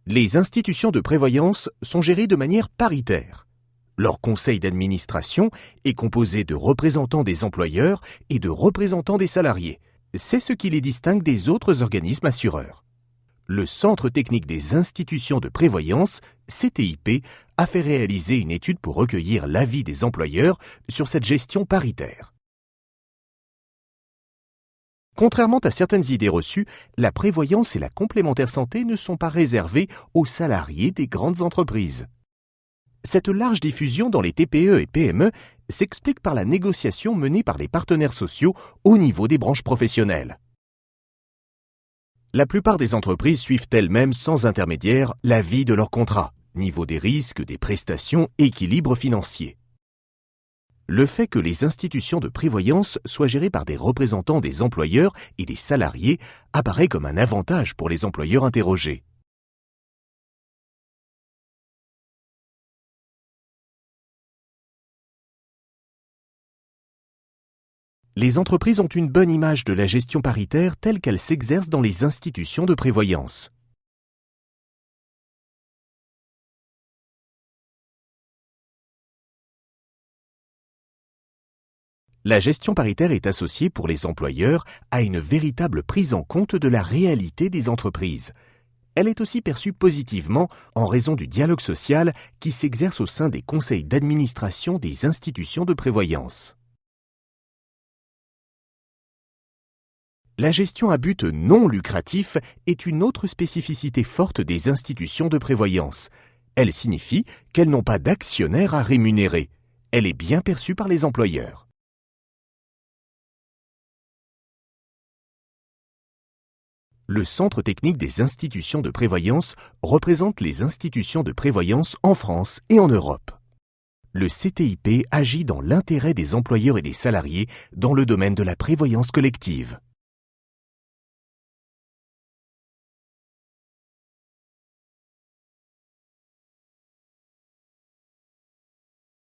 Les institutions de prévoyance sont gérées de manière paritaire. Leur conseil d'administration est composé de représentants des employeurs et de représentants des salariés. C'est ce qui les distingue des autres organismes assureurs. Le Centre technique des institutions de prévoyance, CTIP, a fait réaliser une étude pour recueillir l'avis des employeurs sur cette gestion paritaire. Contrairement à certaines idées reçues, la prévoyance et la complémentaire santé ne sont pas réservées aux salariés des grandes entreprises. Cette large diffusion dans les TPE et PME s'explique par la négociation menée par les partenaires sociaux au niveau des branches professionnelles. La plupart des entreprises suivent elles-mêmes sans intermédiaire l'avis de leur contrat, niveau des risques, des prestations, équilibre financier. Le fait que les institutions de prévoyance soient gérées par des représentants des employeurs et des salariés apparaît comme un avantage pour les employeurs interrogés. Les entreprises ont une bonne image de la gestion paritaire telle qu'elle s'exerce dans les institutions de prévoyance. La gestion paritaire est associée pour les employeurs à une véritable prise en compte de la réalité des entreprises. Elle est aussi perçue positivement en raison du dialogue social qui s'exerce au sein des conseils d'administration des institutions de prévoyance. La gestion à but non lucratif est une autre spécificité forte des institutions de prévoyance. Elle signifie qu'elles n'ont pas d'actionnaires à rémunérer. Elle est bien perçue par les employeurs. Le Centre technique des institutions de prévoyance représente les institutions de prévoyance en France et en Europe. Le CTIP agit dans l'intérêt des employeurs et des salariés dans le domaine de la prévoyance collective.